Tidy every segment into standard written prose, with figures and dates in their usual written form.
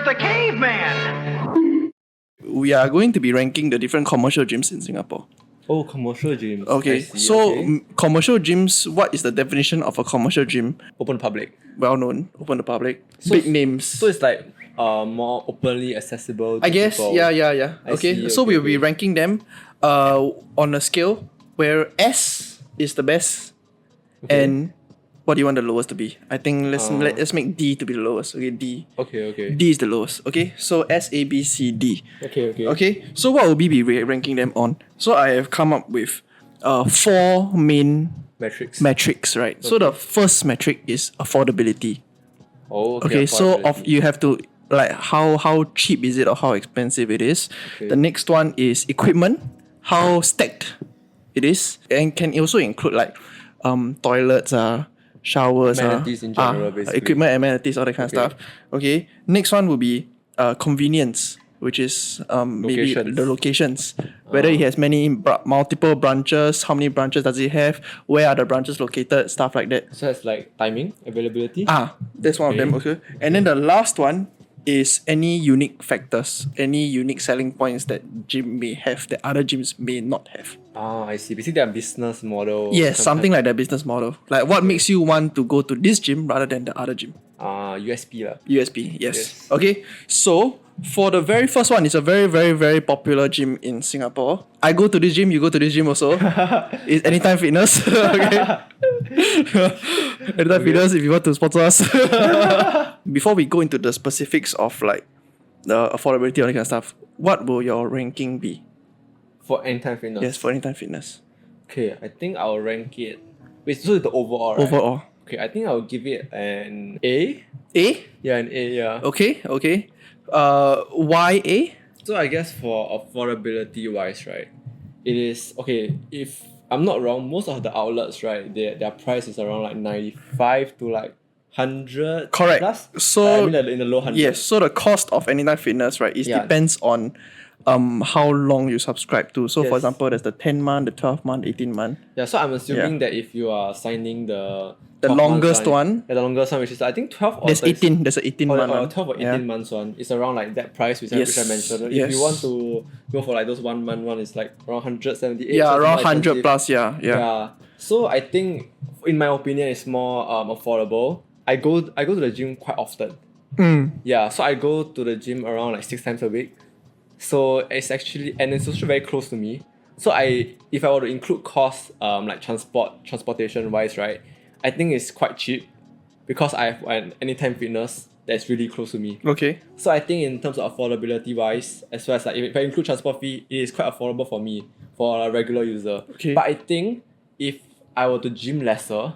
Where's the caveman? We are going to be ranking the different commercial gyms in Singapore. Oh, commercial gyms. Okay, I see, so okay. Commercial gyms, what is the definition of a commercial gym? Open public. Well known, open to public, So big it's- names. So it's like more openly accessible to I guess, people. yeah. I Okay, see, so okay, we'll be okay. ranking them on a scale where S is the best, Okay. and what do you want the lowest to be? I think let's make D to be the lowest. Okay, D. Okay. D is the lowest. Okay, so S, A, B, C, D. Okay. Okay, so what will we be ranking them on? So I have come up with 4 main metrics, right? So the first metric is affordability. Oh, Okay, so affordability. you have to like how cheap is it or how expensive it is. Okay. The next one is equipment, how stacked it is, and can also include like toilets, showers, Amenities in general, basically. equipment, amenities, all that kind of Okay. stuff. Okay, next one will be convenience, which is maybe Locations. the locations, whether it has multiple branches, how many branches does it have, where are the branches located, stuff like that. So it's like timing, availability. That's one of them. Okay, and then the last one is any unique factors, any unique selling points that gym may have that other gyms may not have. I see. Basically, their business model. Yes, something like that business model. Like what makes you want to go to this gym rather than the other gym? USP lah. USP, yes. Yes. Okay, so for the very first one, it's a very, very, very popular gym in Singapore. I go to this gym, you go to this gym also. It's Anytime Fitness. Okay. Anytime Fitness, if you want to sponsor us. Before we go into the specifics of like the affordability and all that kind of stuff, what will your ranking be? For Anytime Fitness. Yes, for Anytime Fitness. Okay, I think I'll rank it. Wait, so the overall, right? Overall. Okay, I think I'll give it an A. A? Yeah, an A, yeah. Okay. Why A? So I guess for affordability wise, right, it is okay. If I'm not wrong, most of the outlets, right, their price is around like 95 to like 100 Correct. plus. So Like, I mean, like in the low hundreds. yes, so the cost of Anytime Fitness, right, it Yeah. depends on how long you subscribe to. So for Yes. example, there's the 10-month, the 12-month, 18-month. Yeah, so I'm assuming that if you are signing the The 12 months longest one. yeah, the longest one, which is I think 12 or There's 30 18. There's an 18-month or one. 12 or 18 Yeah. months one. It's around like that price which, Yes, I mentioned. If yes. you want to go for like those 1 month one, it's like around 178. Yeah, so it's around more 100 expensive. plus. Yeah. So I think, in my opinion, it's more affordable. I go to the gym quite often. Yeah, so I go to the gym around like 6 times a week. So it's actually, and it's also very close to me. So if I were to include costs, like transportation wise, right, I think it's quite cheap because I have an Anytime Fitness that's really close to me. Okay. So I think in terms of affordability wise, as well as like if I include transport fee, it is quite affordable for me, for a regular user. Okay. But I think if I were to gym lesser,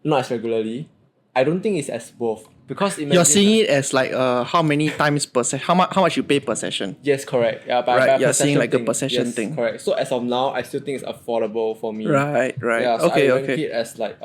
not as regularly, I don't think it's as worth. Because imagine You're seeing it as like how many times per session, how much you pay per session. Yes, correct. Yeah, Right, by you're per seeing session like a thing. per session Yes, thing. Correct. So as of now, I still think it's affordable for me. Right. Yeah, so Okay, I rank okay. it as like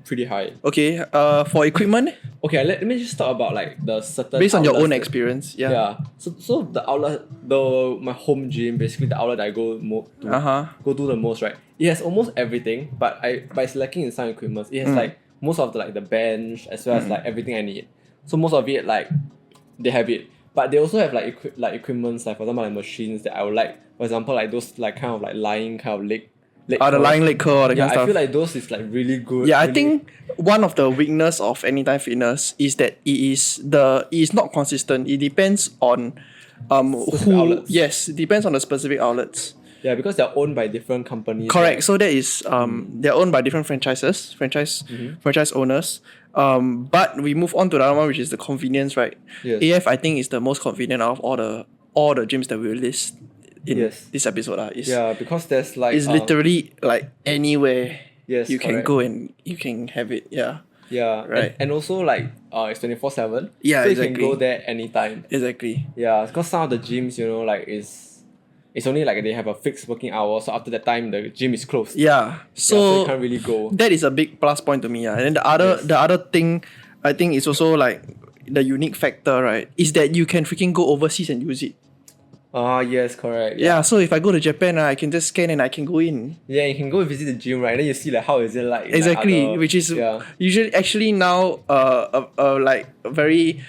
pretty high. Okay, for equipment, Okay, let me just talk about like the certain based on your own outlets that- experience. Yeah. Yeah. So the outlet, my home gym, basically the outlet that I go go do the most, right? It has almost everything, but it's lacking in some equipment. It has like most of the bench as well as like everything I need. So most of it like they have it, but they also have like equipments like for example like machines that I would like. For example, like those like kind of like lying kind of leg. The curls. lying leg curl, all that Yeah, kind of I stuff. feel like those is like really good. Yeah, I really- think one of the weakness of Anytime Fitness is that it is not consistent. It depends on Specific outlets. Yes, it depends on the specific outlets. Yeah, because they're owned by different companies. Correct. right? So that is they're owned by different franchise owners. But we move on to the other one, which is the convenience, right? Yes. AF I think is the most convenient out of all the gyms that we will list in Yes. this episode. It's Yeah, because there's like it's literally like anywhere Yes, you can correct. go and you can have it. Yeah. Yeah, Right. and also like it's 24/7. Yeah, so you exactly. can go there anytime. Exactly. Yeah, because some of the gyms, like it's only like they have a fixed working hour. So after that time, the gym is closed. Yeah. So So, you can't really go. that is a big plus point to me. Yeah. And then Yes. the other thing I think is also like the unique factor, right? Is that you can freaking go overseas and use it. Yes, correct. Yeah, so if I go to Japan, I can just scan and I can go in. Yeah, you can go visit the gym, right? And then you see like how is it like. in, like, Exactly, other- which is yeah. usually actually now like a very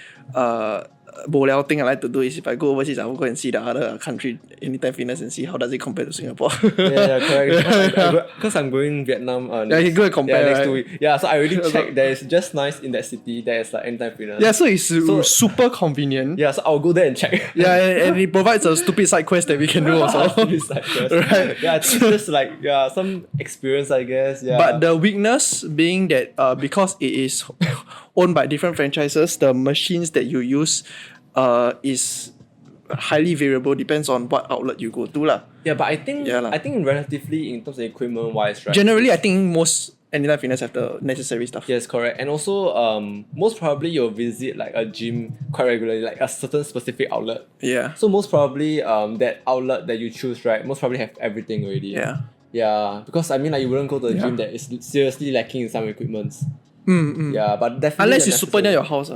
boliao thing I like to do is if I go overseas, I will go and see the other country Anytime Fitness and see how does it compare to Singapore. Yeah, correct. Because I'm going Vietnam. Yeah, you go and compare, next right? 2 weeks. Yeah, so I already checked. There is just nice in that city. There is like Anytime Fitness. Yeah, so it's super convenient. Yeah, so I'll go there and check. Yeah, and it provides a stupid side quest that we can do also. It's like just, Right. Yeah, I think it's just like some experience, I guess. Yeah. But the weakness being that because it is owned by different franchises, the machines that you use is highly variable, depends on what outlet you go to lah. yeah, but I think Yeah lah. I think relatively in terms of equipment wise, right? Generally, I think most Anytime Fitness have the necessary stuff. Yes, correct. And also, most probably you'll visit like a gym quite regularly, like a certain specific outlet. Yeah. So most probably, that outlet that you choose, right, most probably have everything already. Yeah. Yeah, because I mean, like you wouldn't go to a gym that is seriously lacking in some equipments. Yeah, but definitely Unless it's super near your house.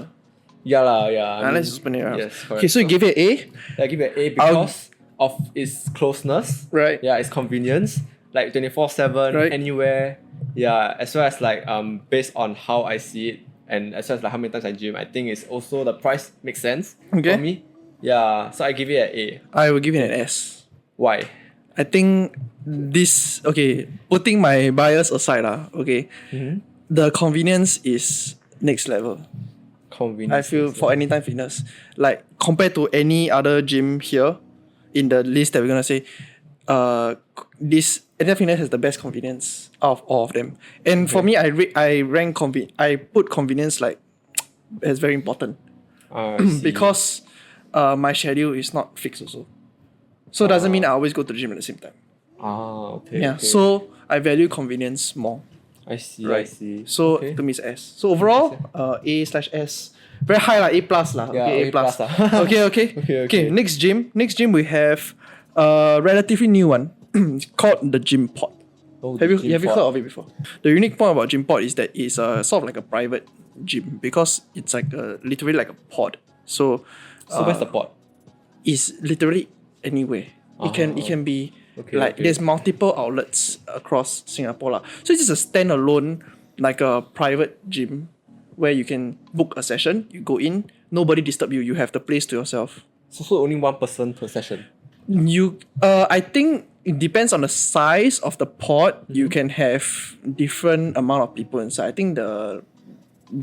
Yeah lah, yeah. Unless it's super near your house. Yes, correct. Okay, so you give it A. I give it an A because of its closeness. Right. Yeah, its convenience. Like 24/7, Right. anywhere. Yeah, as well as like based on how I see it and as well as like how many times I gym, I think it's also the price makes sense Okay. for me. Yeah, so I give it an A. I will give it an S. Why? I think this, okay, putting my bias aside, okay, the convenience is next level. Convenience. I feel for Anytime Fitness, like compared to any other gym here in the list that we're gonna say, this Anytime Fitness has the best convenience out of all of them. And for me, I put convenience like as very important I see. because my schedule is not fixed also. So it doesn't mean I always go to the gym at the same time. Okay. Yeah. okay. So I value convenience more. I see. I Right. see. So okay. to me it's S. So overall, A/S. Very high lah, A plus lah. Yeah, okay, A A plus. plus lah. okay. Okay. Next gym we have a relatively new one. It's called the Gym Pod. Oh, Have the you gym heard pod. of it before? The unique point about Gym Pod is that it's sort of like a private gym because it's like literally like a pod. So So where's the pod? it's literally anywhere. It can be Okay. there's multiple outlets across Singapore lah. So it's just a standalone like a private gym where you can book a session. You go in, nobody disturb you. You have the place to yourself. So only one person per session. I think it depends on the size of the pod. You can have different amount of people inside. I think the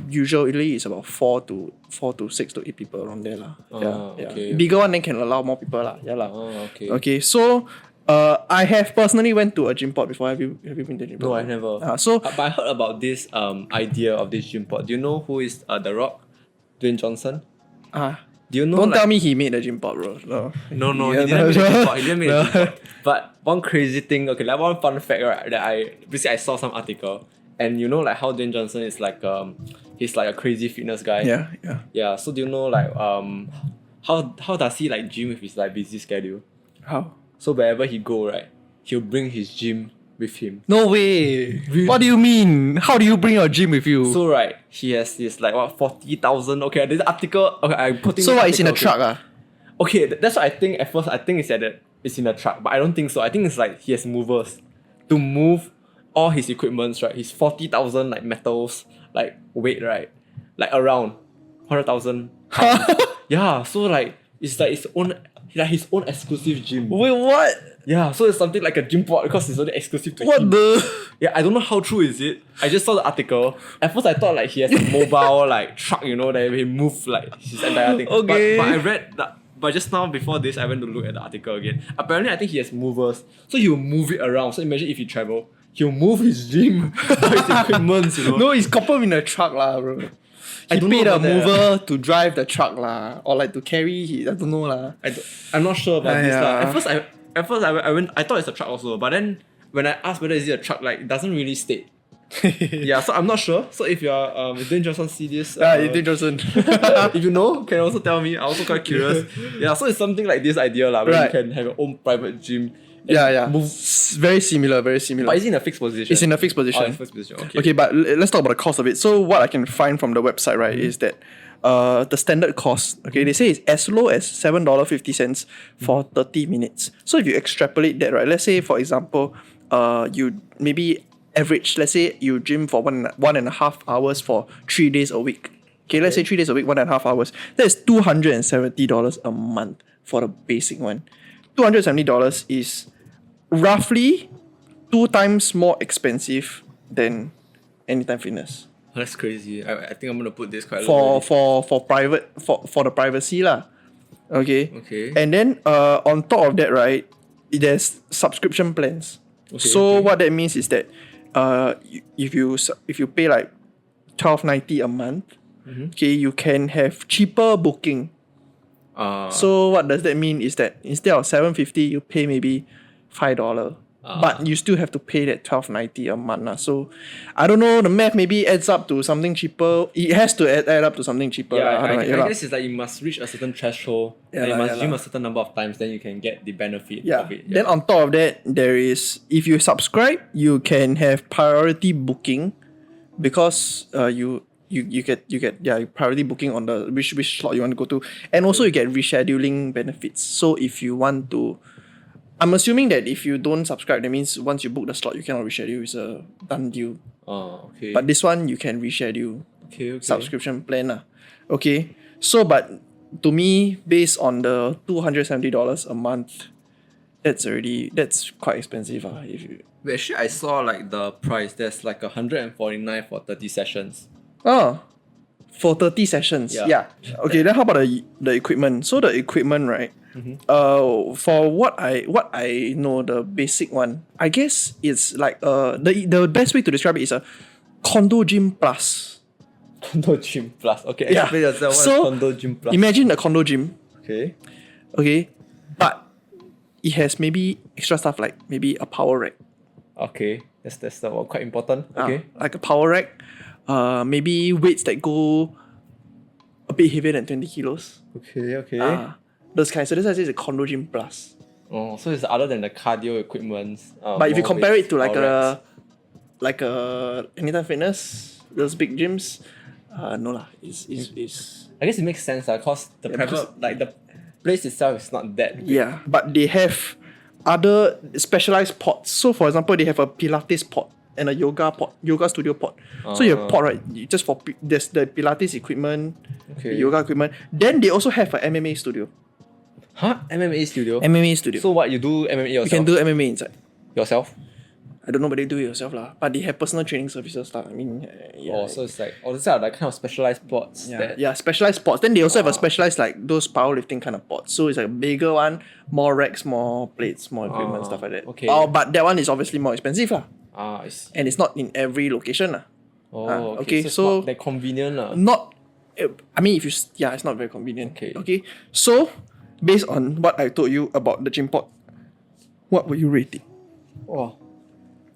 usually it's about 4 to 6 to 8 people around there lah. Okay. Bigger one then can allow more people lah. Yeah lah. Okay. Okay, so I have personally went to a gym pod before. Have you been to a gym pod? No, I never. But I heard about this idea of this gym pod. Do you know who is The Rock? Dwayne Johnson? Do you know? Don't tell me he made a gym pod, bro. No. No, Yeah, he didn't make a gym pod. He didn't make No. a gym pod. But one crazy thing, okay, like one fun fact, right? That I saw some article, and you know like how Dwayne Johnson is like he's like a crazy fitness guy. Yeah. Yeah. So do you know like how does he like gym with his like busy schedule? How? So wherever he go, right, he'll bring his gym with him. No way. What do you mean? How do you bring your gym with you? So right, he has this like what 40,000. Okay, this article. Okay, I put in. So this what is in a article, truck Okay, that's what I think. At first, I think it's in a truck, but I don't think so. I think it's like he has movers to move all his equipments. Right, his 40,000 like metals like weight, right, like around 100,000. Yeah, so like it's like his own exclusive gym. Wait, what? Yeah, so it's something like a gym pod because it's only exclusive to What him. the? Yeah, I don't know how true is it. I just saw the article. At first I thought like he has a mobile like truck, you know, that he move like his entire thing. Okay. But I read that. But just now before this, I went to look at the article again. Apparently, I think he has movers, so he'll move it around. So imagine if he travel, he'll move his gym, his equipment, you know. No, it's coupled in a truck lah, bro. He don't paid know a about that. mover to drive the truck lah, or like to carry. I don't know lah. I'm not sure about this lah. Yeah. At first I went. I thought it's a truck also, but then when I asked whether is it a truck, like it doesn't really state. Yeah, so I'm not sure. So if you're if Dwayne Johnson see this, Dwayne Johnson. if you know, can also tell me. I'm also quite curious. Yeah, so it's something like this idea lah, where Right. you can have your own private gym. and Yeah. Move. Very similar. Very similar. But is it in a fixed position? It's in a fixed Oh, position. it's fixed position. Okay. Okay, but let's talk about the cost of it. So what I can find from the website, right, is that the standard cost, okay, they say it's as low as $7.50 for 30 minutes. So if you extrapolate that, right, let's say for example, you maybe average, let's say you gym for one and a half hours for 3 days a week. Okay, let's say 3 days a week, 1.5 hours. That is $270 a month for the basic one. $270 is roughly 2 times more expensive than Anytime Fitness. That's crazy. I think I'm gonna put this quite For low. for the privacy lah. Okay. Okay. And then on top of that, right, there's subscription plans. So what that means is that if you pay like $12.90 a month, okay, you can have cheaper booking. So what does that mean is that instead of $7.50, you pay maybe $5. But you still have to pay that $12.90 a month. So I don't know, the math maybe adds up to something cheaper. It has to add up to something cheaper. Yeah, I guess it's like you must reach a certain threshold and you must gym a certain number of times, then you can get the benefit of it. Then on top of that, there is, if you subscribe, you can have priority booking because you get priority booking on the which slot you want to go to, and also you get rescheduling benefits. So if you want to, I'm assuming that if you don't subscribe, that means once you book the slot, you cannot reschedule. It's a done deal. Okay. But this one you can reschedule. Okay. Subscription plan. Okay. So but to me, based on the $270 a month, that's quite expensive. If you But actually I saw like the price, there's like $149 for 30 sessions. For 30 sessions. Yeah. Okay, then how about the equipment? So the equipment, right? For what I know, the basic one, I guess it's like the best way to describe it is a condo gym plus. Condo gym plus. Okay, Yeah. explain yourself. What is condo gym plus? Imagine a condo gym. Okay. Okay, but it has maybe extra stuff like maybe a power rack. Okay, that's quite important. Okay. Like a power rack. Maybe weights that go a bit heavier than 20 kilos. Okay. Those kinds. So this is a condo gym plus. Oh, so it's other than the cardio equipment. But if you compare it to like power racks. a Anytime Fitness, those big gyms, no lah. It's I guess it makes sense cause the the place itself is not that big. yeah. But they have other specialized pods. So for example, they have a Pilates pod and a yoga studio pod. So you have pod, right? Just for there's the Pilates equipment, the yoga equipment. Then they also have an MMA studio. Huh? MMA studio? MMA studio. So what, you do MMA yourself? You can do MMA inside. Yourself? I don't know whether you do it yourself lah. But they have personal training services lah. I mean, yeah. So it's like, these are like kind of specialized pods. Yeah, specialized pods. Then they also have a specialized like those powerlifting kind of pods. So it's like a bigger one, more racks, more plates, more equipment, stuff like that. Okay. But that one is obviously more expensive lah. I see. And it's not in every location lah. Okay. So it's not that convenient lah. Not, I mean, it's not very convenient. Okay. So based on what I told you about the gym pod, what would you rate it? Oh,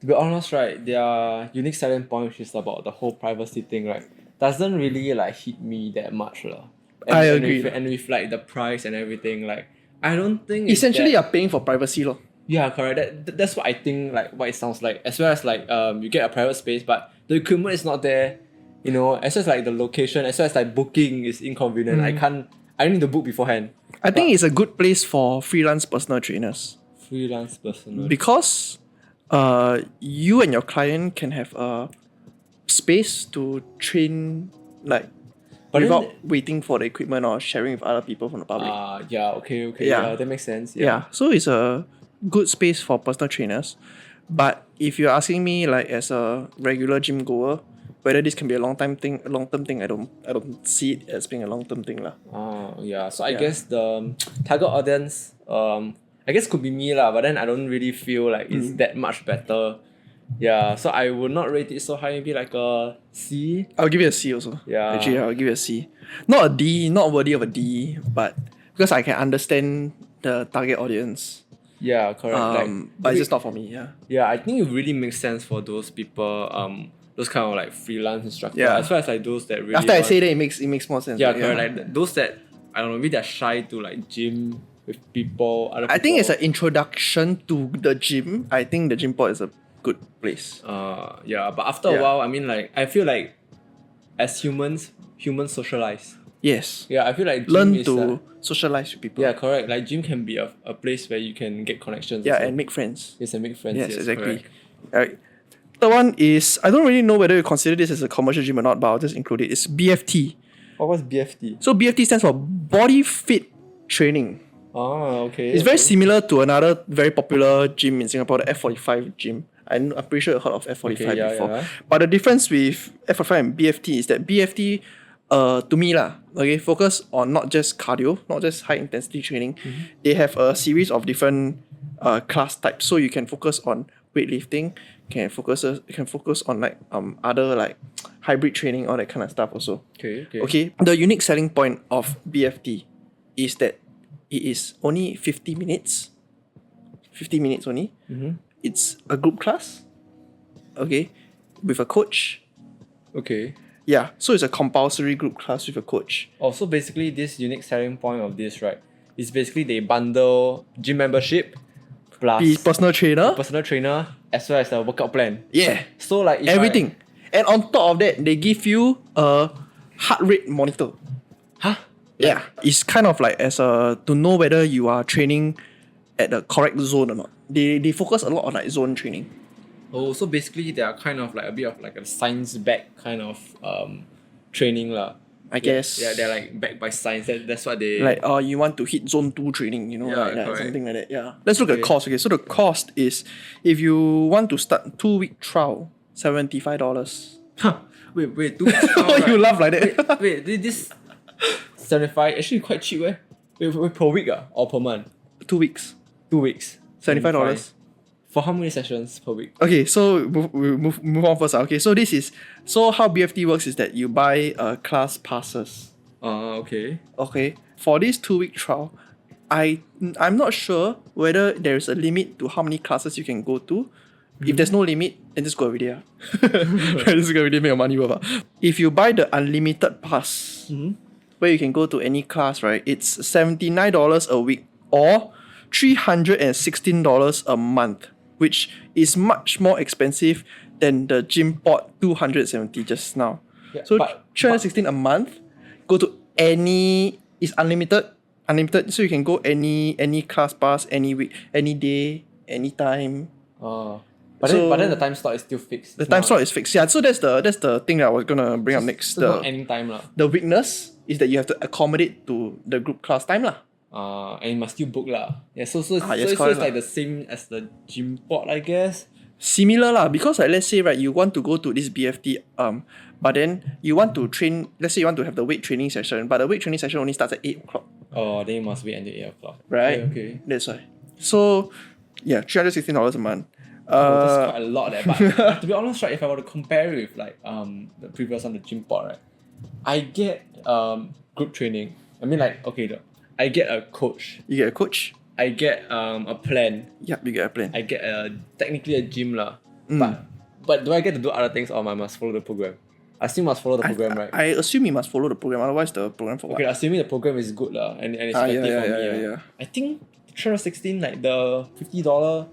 to be honest, right, their unique selling point, which is about the whole privacy thing, right, doesn't really like hit me that much lah. I agree. And with like the price and everything, like I don't think essentially you're paying for privacy lor. Yeah, correct. That's what I think, like what it sounds like. As well as like you get a private space, but the equipment is not there. You know, as well as like the location, as well as like booking is inconvenient. I need to book beforehand. I think it's a good place for freelance personal trainers. Freelance personal. Because you and your client can have a space to train like without waiting for the equipment or sharing with other people from the public. Okay. Yeah, that makes sense. Yeah. So it's a good space for personal trainers. But if you're asking me like as a regular gym goer, whether this can be a long term thing, I don't see it as being a long term thing lah. So I guess the target audience, I guess could be me lah, but then I don't really feel like it's that much better. Yeah, so I would not rate it so high, maybe like a C. I'll give it a C also. Yeah. Actually, I'll give it a C. Not a D, not worthy of a D, but because I can understand the target audience. Yeah, correct. But it's just not for me, yeah. Yeah, I think it really makes sense for those people, those kind of like freelance instructors, as well as like those that really After I say that, it makes more sense. Yeah, correct. Like those that, I don't know, maybe they're shy to like gym with people, other people. I think it's an introduction to the gym. I think the gym pod is a good place. But after a while, I mean, like, I feel like as humans socialize. Yes. Yeah, I feel like gym learn is to socialize with people. Yeah, correct. Like gym can be a place where you can get connections. Yeah, and make friends. Yes, and make friends. Yes, exactly. Correct. Third one is, I don't really know whether you consider this as a commercial gym or not, but I'll just include it. It's BFT. What was BFT? So BFT stands for Body Fit Training. Oh, okay. It's very similar to another very popular gym in Singapore, the F45 gym. I'm pretty sure you heard of F45 Okay, yeah, before. yeah. But the difference with F45 and BFT is that BFT, to me focus on not just cardio, not just high intensity training. They have a series of different class types. So you can focus on weightlifting, can focus on like other like hybrid training, all that kind of stuff also. Okay. The unique selling point of BFT is that it is only 50 minutes. 50 minutes only. It's a group class. Okay. With a coach. Okay. Yeah. So it's a compulsory group class with a coach. Oh, so basically this unique selling point of this, right, is basically they bundle gym membership plus Be personal trainer. personal trainer as well as a workout plan. Yeah. So like if Everything. And on top of that, they give you a heart rate monitor. Huh? Yeah. It's kind of like as a to know whether you are training at the correct zone or not. They focus a lot on like zone training. Oh, so basically they are kind of like a bit of like a science backed kind of training lah. I guess. Yeah, they're like backed by science. That's what they Like you want to hit zone 2 training, Yeah, like that, correct. something like that. Yeah. Let's look at Okay. cost. Okay, so the cost is if you want to start 2-week trial, $75. Huh. Wait, 2 weeks. Why you laugh like that? Wait, this 75 actually quite cheap, eh? Wait, per week or per month? 2 weeks, 2 weeks. $75. For how many sessions per week? Okay, so we move on first. Okay, so how BFT works is that you buy class passes. Okay. Okay, for this 2-week trial, I'm not sure whether there is a limit to how many classes you can go to. If there's no limit, then just go every day. Just go every day, make your money worth. If you buy the unlimited pass, where you can go to any class, right? It's $79 a week or $316 a month, which is much more expensive than the gym port 270 just now. Yeah, So but- 316 a month, go to any, is unlimited, so you can go any class pass, any week, any day, anytime. But then the time slot is still fixed. The time slot is fixed. Yeah, so that's the thing that I was gonna bring up next. So it's not any time lah. The weakness is that you have to accommodate to the group class time lah. And you must still book lah. Yeah, so yes, it's correct like lah. the same as the gym port, I guess. Similar lah, because like let's say right, you want to go to this BFT but then you want to train. Let's say you want to have the weight training session, but the weight training session only starts at 8 o'clock. Oh, then you must wait until 8 o'clock. Right. Okay. That's why. So yeah, $316 a month. That's quite a lot there. But to be honest, right, if I were to compare it with like the previous one, the gym port, right, I get group training. I mean like I get a coach. You get a coach. I get a plan. Yep, you get a plan. I get technically a gym lah. But do I get to do other things or I must follow the program? I still must follow the program, right? I assume you must follow the program, otherwise the program for what? Okay, assuming the program is good lah and it's effective for me. yeah. I think 316 like the $50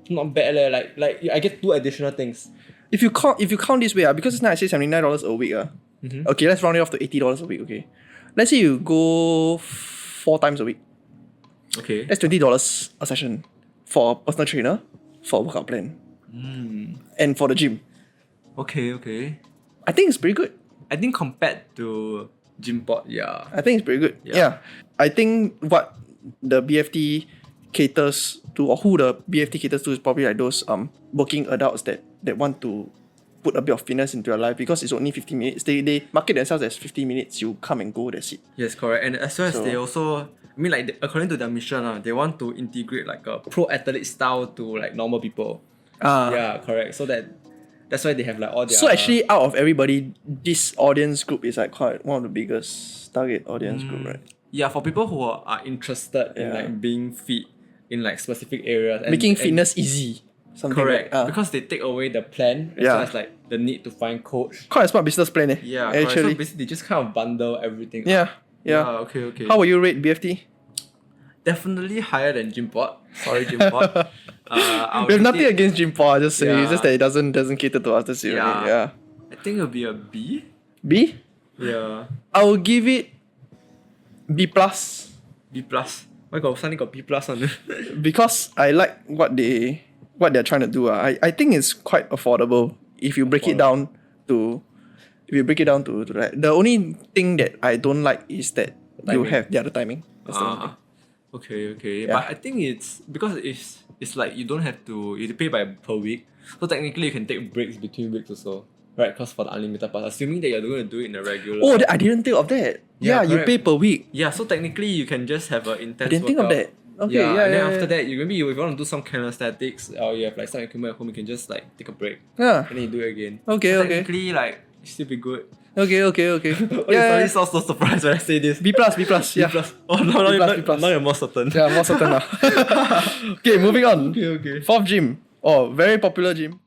not bad leh. Like I get 2 additional things. If you count this way, because it's now I say $79 a week. Okay, let's round it off to $80 a week, okay. Let's say you go 4 times a week. Okay. That's $20 a session for a personal trainer, for a workout plan. And for the gym. Okay. I think it's pretty good. I think compared to gym port, yeah. I think it's pretty good. Yeah. I think what the BFT caters to, or who the BFT caters to, is probably like those working adults that want to put a bit of fitness into your life, because it's only 50 minutes. They market themselves as 50 minutes, you come and go, that's it. Yes, correct. And as well as they also, I mean like according to their mission, they want to integrate like a pro athlete style to like normal people. Yeah, correct. So that's why they have like all their... So actually, out of everybody, this audience group is like quite one of the biggest target audience group, right? Yeah, for people who are interested in like being fit in like specific areas. And, Making fitness easy. Something correct. like, Because they take away the plan as well as like the need to find coach. quite a smart business plan, eh? Yeah, correct. actually. So basically they just kind of bundle everything. Yeah. Okay. How will you rate BFT? Definitely higher than gym port. Sorry, gym port. We have nothing against gym Paw, just say it's Yeah. just that it doesn't cater to us. That's it. Yeah. Only. Yeah. I think it'll be a B. B? Yeah. I will give it B plus, B plus. Why suddenly got B plus on it? because I like what they're trying to do. I think it's quite affordable if you break it down to If you break it down to that, the only thing that I don't like is that you timing. have the timing. That's the only thing. Okay. Yeah. But I think it's because it's like you don't have to you pay by per week. So technically you can take breaks between weeks also. Right, because for the unlimited pass, assuming that you're going to do it in a regular. Oh, I didn't think of that. Yeah, you correct. pay per week. Yeah, so technically you can just have an intense I didn't think of workout. that. Okay, yeah, and then yeah, after that, if you want to do some calisthenics or you have like some equipment at home, you can just like take a break Yeah. and then you do it again. Okay, So okay. technically, like it still be good. Okay. Oh, you suddenly sound so surprised when I say this. B+, yeah. Oh no, B+. now you're more certain. Yeah, more certain now. Okay, moving on. Okay. Fourth gym. Oh, very popular gym.